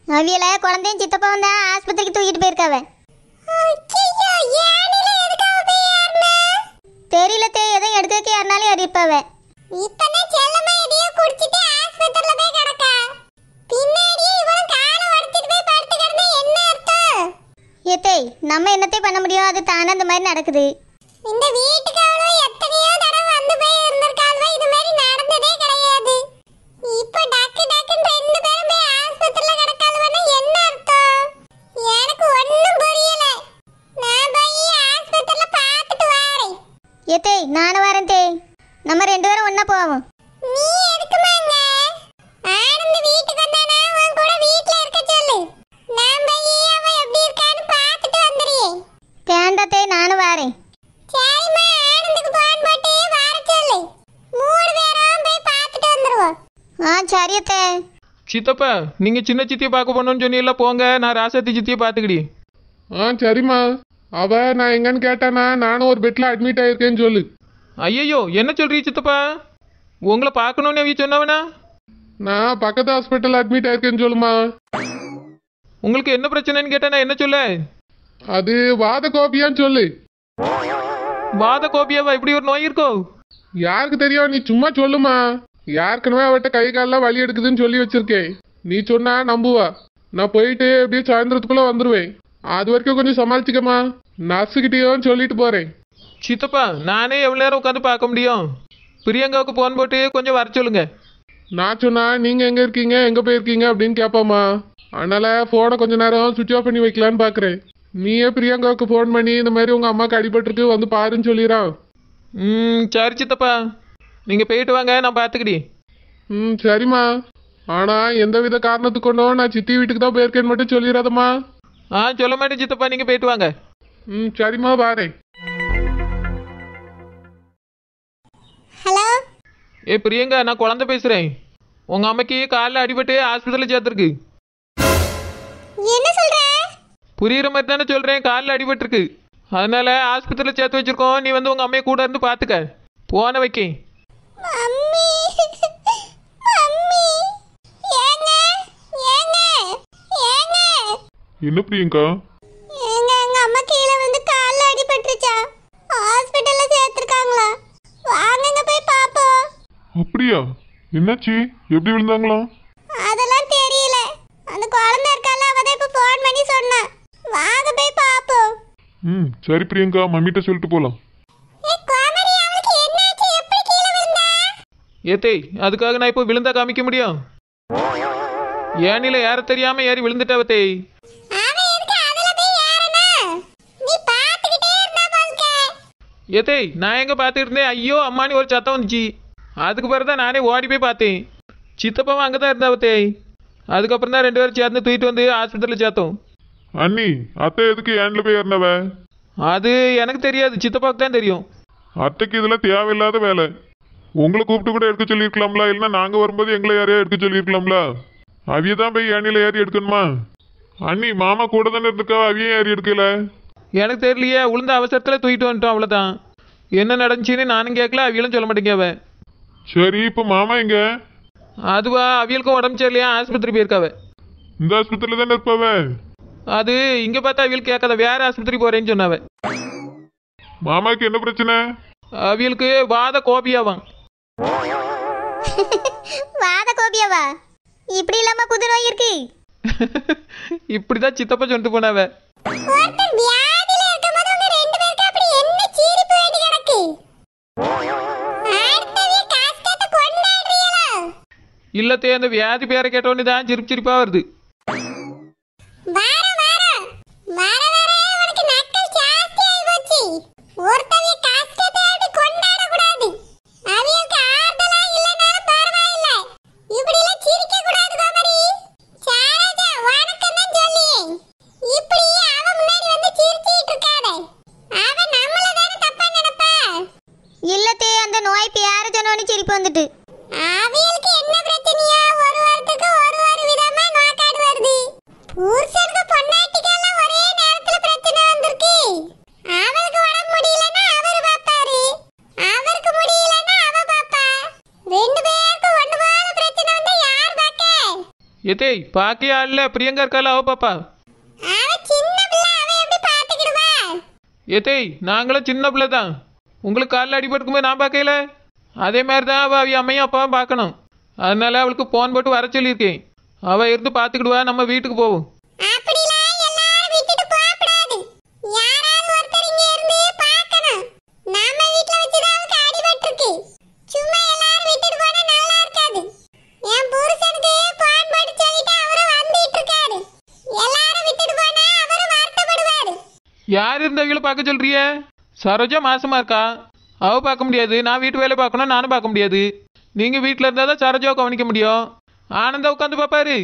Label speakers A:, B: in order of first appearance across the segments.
A: அவியல குழந்தையும் சித்தப்பாவும் தான் ஆஸ்பத்திரிக்கு தூக்கிட்டு போயிருக்காவ. தெரியல தே, எதையும் எடுக்க யாருனாலும் ஏறிப்பாவ. ஏத்தே, நம்ம என்னத்தை பண்ண முடியும்? அது தானே அந்த மாதிரி நடக்குது. இந்த வீட்டுக்கு அவ்வளோ எத்தனையோ தடவை வந்து போய் இருந்திருக்காங்க, இது மாதிரி நடந்ததே கிடையாது. இப்போ டக்கு டக்குன்னு ரெண்டு பேரும் போய் ஆஸ்பத்திரியில கிடக்காதுன்னா என்ன அர்த்தம்? எனக்கு ஒன்றும் புரியல. நான் போய் ஆஸ்பத்திரியில பார்த்துட்டு வரேன். ஏத்தே, நானும் வரேன் தே. நம்ம ரெண்டு பேரும் ஒண்ணா போவோம். நீ எதுக்குமாங்க? ஆனந்த் வீட்டுக்கு வந்தானா அவன் கூட வீட்ல இருக்க சொல்லு. நான் போய் அவன் எப்படி இருக்கான்னு பார்த்துட்டு வந்துடுறேன். வேண்டாத்தே, நானும் வரேன். சரிம்மா, ஆனந்துக்கு போன் போட்டு வர சொல்லு. மூணு பேரும் போய் பார்த்துட்டு வந்துருவோம். சரியத்தே.
B: சித்தப்பா, நீங்க சின்ன சித்தியை பார்க்க போகணும்னு சொன்னீங்களா? போங்க, நான் ராசாத்தி சித்தியை பார்த்துக்கிடி.
C: சரிம்மா. அவ நான் எங்கன்னு கேட்டானா நானும் ஒரு பெட்ல அட்மிட் ஆயிருக்கேன்னு சொல்லு.
B: ஐயோ, என்ன சொல்றீங்க சித்தப்பா? உங்களை பார்க்கணும்னு அவைய சொன்னவனா?
C: நான் பக்கத்து ஹாஸ்பிட்டல் அட்மிட் ஆயிருக்கேன்னு சொல்லுமா.
B: உங்களுக்கு என்ன பிரச்சனைன்னு கேட்டானா என்ன சொல்ல?
C: அது வாத கோபியான்னு சொல்லு.
B: வாத கோபியாவா? இப்படி ஒரு நோய் இருக்கோ?
C: யாருக்கு தெரியும், நீ சும்மா சொல்லுமா. யாருக்குமே அவட்ட கை காலெல்லாம் வலி எடுக்குதுன்னு சொல்லி வச்சிருக்கேன். நீ சொன்னா நம்புவா. நான் போயிட்டு எப்படியும் சாயந்தரத்துக்குள்ள வந்துருவேன். அது வரைக்கும் கொஞ்சம் சமாளிச்சுக்கம்மா. நர்ஸுக்கிட்டேயும் சொல்லிட்டு போறேன்.
B: சித்தப்பா, நானே எவ்வளோ நேரம் உட்காந்து பார்க்க முடியும்? பிரியங்காவுக்கு போன் போட்டு கொஞ்சம் வர சொல்லுங்க.
C: நான் சொன்னா நீங்க எங்க இருக்கீங்க, எங்க போயிருக்கீங்க அப்படின்னு கேட்பாமா. அதனால போனை கொஞ்ச நேரம் சுவிட்ச் ஆஃப் பண்ணி வைக்கலான்னு பாக்குறேன். நீயே பிரியங்காவுக்கு ஃபோன் பண்ணி இந்த மாதிரி உங்க அம்மாவுக்கு அடிபட்டுருக்கு வந்து பாருன்னு சொல்லிடுறான்.
B: சரி சித்தப்பா, நீங்கள் போயிட்டு வாங்க, நான் பார்த்துக்கிடி.
C: சரிம்மா. ஆனா எந்த வித காரணத்துக்கு கொண்டோ நான் சித்தி வீட்டுக்கு தான் போயிருக்கேன்னு மட்டும் சொல்லிடாதம்மா.
B: சொல்ல மாட்டேன் சித்தப்பா, நீங்கள் போயிட்டு வாங்க.
C: சரிம்மா, பாரேன்.
A: ஹலோ.
B: பிரியங்கா, நான் குழந்தை பேசுகிறேன். உங்கள் அம்மைக்கு காலில் அடிபட்டு ஆஸ்பத்திரியில் சேர்த்துருக்கு.
A: என்ன சொல்ற?
B: புரியுற மாதிரி தானே சொல்கிறேன். காலில் அடிபட்டுருக்கு, அதனால ஆஸ்பத்திரியில் சேர்த்து வச்சிருக்கோம். நீ வந்து உங்கள் அம்மையை கூட இருந்து பார்த்துக்க. போன வைக்க.
C: என்ன பிரியங்கா?
A: எங்க அம்மா கீழே வந்து கால்ல அடிபட்டுருச்சா, ஹாஸ்பிடல்ல சேர்த்திருக்காங்களா. வாங்கங்க போய் பாப்போம்.
C: அப்படியா? என்னாச்சு? எப்படி விழுந்தாங்களா?
A: அதெல்லாம் தெரியல. அந்த குழந்தை இருக்கால, அவதான் இப்ப போன் பண்ணி சொன்னா. வாங்க போய் பாப்போம்.
C: சரி பிரியங்கா, மம்மிட்ட சொல்லிட்டு போலாம்.
B: ஏத்தே, அதுக்காக நான் இப்போ விழுந்தா காமிக்க முடியும்? ஏனில ஏற தெரியாம ஏறி விழுந்துட்டாவத்தே. ஏத்தே, நான் எங்க பார்த்துட்டு இருந்தேன். ஐயோ அம்மானி ஒரு சத்தம் வந்துச்சு. அதுக்கு பிறகு தான் நானே ஓடி போய் பார்த்தேன். சித்தப்பாவும் அங்கே தான் இருந்தாவத்தே. அதுக்கப்புறம் தான் ரெண்டு பேரும் சேர்ந்து தூக்கிட்டு வந்து ஆஸ்பத்திரியில் சேர்த்தோம்.
C: அண்ணி, அத்தை எதுக்கு ஏன்ல போய் ஏறினவ?
B: அது எனக்கு தெரியாது, சித்தப்பாவுக்கு தான் தெரியும்.
C: அத்தைக்கு இதெல்லாம் தேவையில்லாத வேலை. உங்களை கூப்பிட்டு கூட எடுக்க சொல்லியிருக்கலாம்ல, இல்லைன்னா நாங்கள் வரும்போது எங்களை யாரையா எடுக்க சொல்லியிருக்கலாம்ல. அவிய தான் போய் ஏனியில் ஏறி எடுக்கணுமா? அண்ணி, மாமா கூட தானே இருந்துக்கா, அவிய ஏறி எடுக்கல.
B: எனக்கு தெரியலையே, உளுந்த அவசரத்தில் தூக்கிட்டு வந்துட்டோம், அவ்வளோதான். என்ன நடந்துச்சுன்னு நானும் கேட்கல, அவியலும் சொல்ல மாட்டேங்க.
C: சரி, இப்போ மாமா எங்க?
B: அதுவா, அவியலுக்கும் உடம்பு சரியில்லையா, ஆஸ்பத்திரி போயிருக்காவ.
C: இந்த ஆஸ்பத்திரியில் தானே இருப்பாவ?
B: அது இங்கே பார்த்தா அவியல் கேட்காத, வேற ஆஸ்பத்திரி போறேன்னு சொன்னாவ.
C: மாமாவுக்கு என்ன பிரச்சனை?
B: அவியலுக்கு வாத கோபியாவான்.
A: வாத கோபியாவா? இப்படி இல்லாம புது நோய் இருக்கு.
B: இப்படிதான் சித்தப்பா சொல்லிட்டு போனாவ. இல்லத்தே, அந்த வியாதி பேரை கேட்டோன்னு தான் சிரிப்பு சிரிப்பா வருது.
A: இல்லத்தே, அந்த நோய் பேர சொன்னோன்னு சிரிப்பு வந்துட்டு. அவியலுக்கு என்ன பிரச்சனையா? ஒரு வாரத்துக்கு ஒரு விதமா நோக்காடு வருது. புருஷனுக்கு பொண்டாட்டிக்கெல்லாம் ஒரே நேரத்துல பிரச்சனை வந்திருக்கு. அவருக்கு உடம்பு முடியலன்னா அவரு பாப்பாரு, அவருக்கு முடியலன்னா அவ பாப்பா. ரெண்டு பேருக்கு ஒண்ணு போல பிரச்சனை வந்தா யார் பாக்க?
B: ஏத்தேய் பாக்கியா இல்ல பிரியங்கா இருக்கால அவ பாப்பா.
A: அவ சின்ன பிள்ளை, அவ எப்படி பாத்துக்கிடுவா?
B: ஏத்தேய் நாங்களும் சின்ன பிள்ளை தான். உங்களுக்கு காலில் அடிபட்டுக்கும்போது நான் பார்க்கல, அதே மாதிரி தான் அவள் அவ அம்மையும் அப்பாவும் பார்க்கணும். அதனால அவளுக்கு ஃபோன் போட்டு வர சொல்லியிருக்கேன். அவள் இருந்து பார்த்துக்கிடுவா, நம்ம வீட்டுக்கு போவோம்.
A: அப்படிலாம் எல்லாரும் விட்டுட்டு போகக்கூடாது. யாராவது ஒருத்தர் இங்க இருந்து பார்க்கணும். நம்ம வீட்ல வச்சுதான் அவளுக்கு அடிபட்டிருக்கு. சும்மா எல்லாரும் விட்டுட்டு போனா நல்லா இருக்காது. என் புருஷனுக்கு போன் போட்டு சொல்லிட்டு அவரு வந்துட்டு இருக்காரு. எல்லாரும் விட்டுட்டு போனா அவரு வருத்தப்படுவாரு.
B: யார் இருந்தவங்கள பார்க்க சொல்றிய? சரோஜா மாசமா இருக்கா, அவ பார்க்க முடியாது. நான் வீட்டு வேலை பார்க்கணும், நானும் பார்க்க முடியாது. நீங்க வீட்டில் இருந்தால் தான் சரோஜாவை கவனிக்க முடியும். ஆனந்தா உட்காந்து பார்ப்பாரு.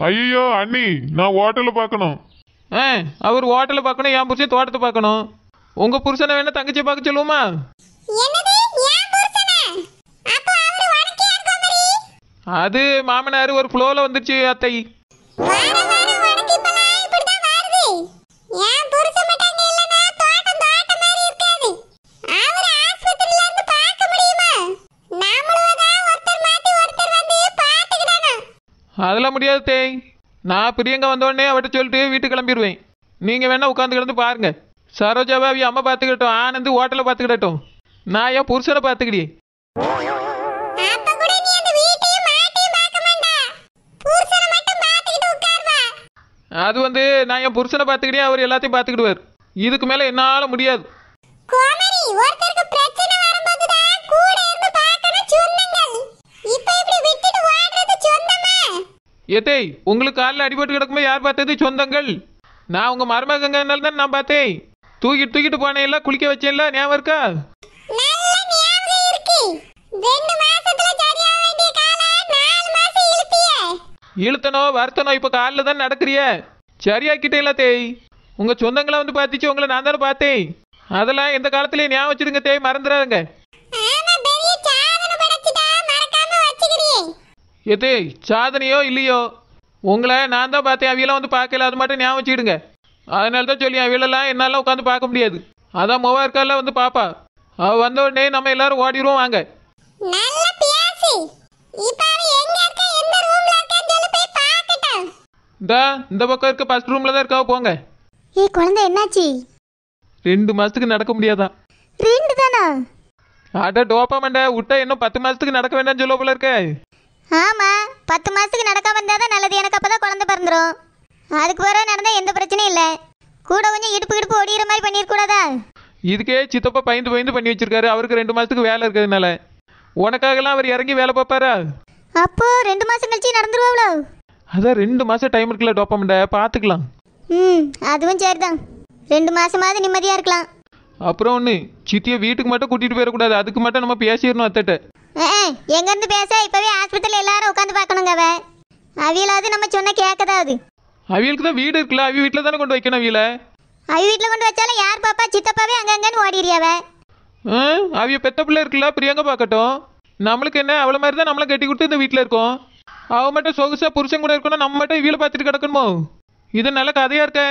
C: ஐயோ அண்ணி, நான் ஹோட்டலில் பார்க்கணும்.
B: அவர் ஹோட்டலை பார்க்கணும், என் புருஷன் தோட்டத்தை பார்க்கணும். உங்க புருஷனை வேணா தங்கச்சியை பார்க்க சொல்லுவோமா?
A: என்னது என் புருஷனா? அப்போ அவரு உனக்கு யார் கோமரி?
B: அது மாமனார் ஒரு ஃப்ளோவில் வந்துருச்சு அத்தை.
A: வார வாரம் உனக்கு இப்பலாம் இப்படிதான் வருது. என் புருஷன் மட்டும் அங்க இல்லனா தோட்டம் மாதிரி இருக்காது. அவரு ஆஸ்பத்திரியில இருந்து பார்க்க முடியுமா? நாமளும் தான் ஒருத்தர் மாத்தி ஒருத்தர் வந்து பார்த்துக்கிடணும்.
B: அதெல்லாம் முடியாது தேய். நான் பிரியங்கா வந்தோடனே அவட்ட சொல்லிட்டு வீட்டுக்கு கிளம்பிடுவேன். நீங்கள் வேணா உட்காந்து கிடந்து பாருங்க. சரோஜாவை அவ அம்மா பார்த்துக்கிட்டோம், ஆனந்து ஹோட்டலை பார்த்துக்கிட்டோம், நான் என் புருஷனை பார்த்துக்கிடி.
A: அப்ப கூட நீ அந்த வீட்டையும் மாட்டையும் பார்க்க மாட்டா. புருஷனை மட்டும் பார்த்துக்கிட்டு உட்கார்வா.
B: அது நான் என் புருஷனை பார்த்துக்கிட்டே அவர் எல்லாத்தையும் பார்த்துக்கிடுவார். இதுக்கு மேலே என்னால் முடியாது.
A: கோமரி, ஒருத்தருக்கு பிரச்சனை வரும்போது தான் கூட இருந்து பார்க்கணும் சொன்னங்கள். இப்ப இப்படி விட்டுட்டு ஓடுறது சொந்தமா?
B: ஏத்தேய் உங்களுக்கு காலில் அடிபட்டு கிடக்கும்போது யார் பார்த்தது? சொந்தங்கள். நான் உங்கள் மருமகங்கனால தான் நான் பார்த்தேன். தூக்கிட்டு போனேன், எல்லாம் குளிக்க வச்சேன்ல, ஞாபகம் இருக்கா?
A: நல்ல ஞாபகம் இருக்கு. 2 மாசத்துல சரியாக வேண்டிய காலை 4 மாசம் இழுப்பியே.
B: இழுத்தனோ வருத்தனோ இப்போ காலில் தான் நடக்கிறிய. சரியாக்கிட்டே இல்லை தேய். உங்கள் சொந்தங்களை பார்த்துச்சு, உங்களை நான் தானே பார்த்தேன். அதெல்லாம் எந்த காலத்துலேயும் ஞாபகம் வச்சுடுங்க தேய், மறந்துடாதுங்க.
A: ஆமா, பெரிய சாதனை படைச்சிட்டா, மறக்காம வச்சுக்கிறியே.
B: ஏத்தேய் சாதனையோ இல்லையோ, உங்களை நான் தான் பார்த்தேன், அவையெல்லாம் பார்க்கல, அது மட்டும் ஞாபகம் வச்சுக்கிடுங்க. அதனால தான் சொல்லி அவையெல்லாம் என்னால் உட்காந்து பார்க்க முடியாது. அதான் மொவா இருக்கால பாப்பா. அவள் வந்த உடனே நம்ம எல்லாரும் ஓடிடுவோம் வாங்க.
A: நல்ல பேசி. இப்ப அவ எங்க இருக்கா, எந்த ரூம்ல இருக்கான்னு சொல்லி போய் பார்க்கட்டும்.
B: இந்த பக்கம் இருக்க ஃபர்ஸ்ட் ரூமில் தான் இருக்காவ, போங்க.
A: ஏய் குழந்தை, என்னாச்சு?
B: 2 மாதத்துக்கு நடக்க முடியாதான்.
A: 2 தானா?
B: அட டோப்பா மண்டை விட்டா இன்னும் 10 மாதத்துக்கு நடக்க வேண்டாம்னு சொல்ல போல இருக்க.
A: ஆமா, 10 மாசத்துக்கு நடக்காம இருந்தாதான் நல்லது. எனக்கு அப்பதான் குழந்தை பிறந்துரும். அதுக்கு பிறகு நடந்தா எந்த பிரச்சனையும் இல்லை. கூட கொஞ்சம் இடுப்பு ஒடிகிற மாதிரி பண்ணிருக்கூடாதா?
B: இதுக்கே சித்தப்பா பயந்து பண்ணி வச்சிருக்காரு. அவருக்கு 2 மாதத்துக்கு வேலை இருக்கிறதுனால. உனக்காகலாம் அவர் இறங்கி வேலை பார்ப்பாரா?
A: அப்போ 2 மாசம் கழிச்சு நடந்துருவாங்களோ?
B: அதான் 2 மாதம் டைம் இருக்குல்ல டோப்பா மண்டை, பார்த்துக்கலாம்.
A: அதுவும் சரிதான். 2 மாசமாவது நிம்மதியா இருக்கலாம்.
B: அப்புறம் ஒன்று, சித்தியை வீட்டுக்கு மட்டும் கூட்டிகிட்டு போயிடக்கூடாது. அதுக்கு மட்டும் நம்ம பேசிடணும் அத்தட்ட.
A: எங்க இருந்து பேச? இப்பவே ஆஸ்பத்திரியில் எல்லாரும் உட்காந்து பார்க்கணுங்க. அவியலாவது நம்ம சொன்ன கேட்கதாவது.
B: அவியலுக்கு தான் வீடு இருக்குல்ல, அவி வீட்டில் தானே கொண்டு வைக்கணும். அவியல
A: அவி வீட்டில் கொண்டு வச்சாலும் யார் பாப்பா? சித்தப்பாவே அங்கங்கன்னு ஓடிடுறியாவ.
B: அவிய பெத்த பிள்ளை இருக்குல்ல, பிரியங்க பார்க்கட்டும். நம்மளுக்கு என்ன, அவ்வளோ மாதிரி தான் நம்மளை கட்டி கொடுத்து இந்த வீட்டில் இருக்கோம். அவ மட்டும் சொகுசா புருஷன் கூட இருக்கணும், நம்ம மட்டும் இவியலை பார்த்துட்டு கிடக்கணுமோ? இது நல்ல கதையா இருக்க.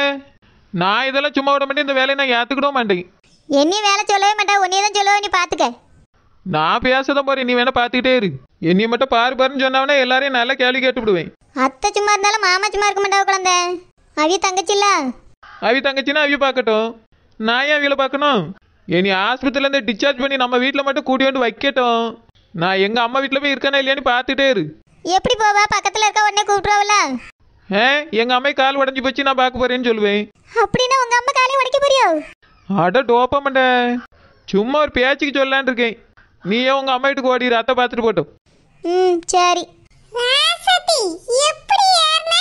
B: நான் இதெல்லாம் சும்மா விட மாட்டேன். இந்த வேலையை நான் ஏற்றுக்கிட மாட்டேன்.
A: என்னையும் வேலை சொல்லவே மாட்டேன், உன்னையே தான் சொல்லுவேன். நீ பார்த்துக்க.
B: நான் பேசதான் போறேன், நீ வேணா பார்த்துக்கிட்டே இரு. என்னைய மட்டும் பாருன்னு சொன்னவனே எல்லாரையும் நல்லா கேள்வி கேட்டு விடுவேன்.
A: அத்தை சும்மா இருந்தாலும் மாமா சும்மா இருக்க மாட்டாவ குழந்தை. அவிய தங்கச்சி இல்ல?
B: அவி தங்கச்சின்னா அவிய பார்க்கட்டும், நான் ஏன் அவியலை பார்க்கணும்? இனி ஆஸ்பத்திரியிலேருந்து டிஸ்சார்ஜ் பண்ணி நம்ம வீட்டில் மட்டும் கூட்டி வந்து வைக்கட்டும். நான் எங்கள் அம்மா வீட்டில் போய் இருக்கேனா இல்லையான்னு பார்த்துட்டே இரு.
A: எப்படி போவா? பக்கத்தில் இருக்க உடனே கூப்பிட்டுருவாவில்ல?
B: எங்கள் அம்மை கால் உடஞ்சி போச்சு, நான் பார்க்க போறேன்னு சொல்லுவேன்.
A: அப்படின்னா உங்க அம்மா காலையும் உடைக்க போறியோ?
B: அட டோப்பா மண்டை, சும்மா ஒரு பேச்சுக்கு சொல்லலான் இருக்கேன். நீயே உங்கள் அம்மா வீட்டுக்கு ஓடிடு, அத்தை பார்த்துட்டு போட்டோம்.
A: சரி. எப்படி ஏறினா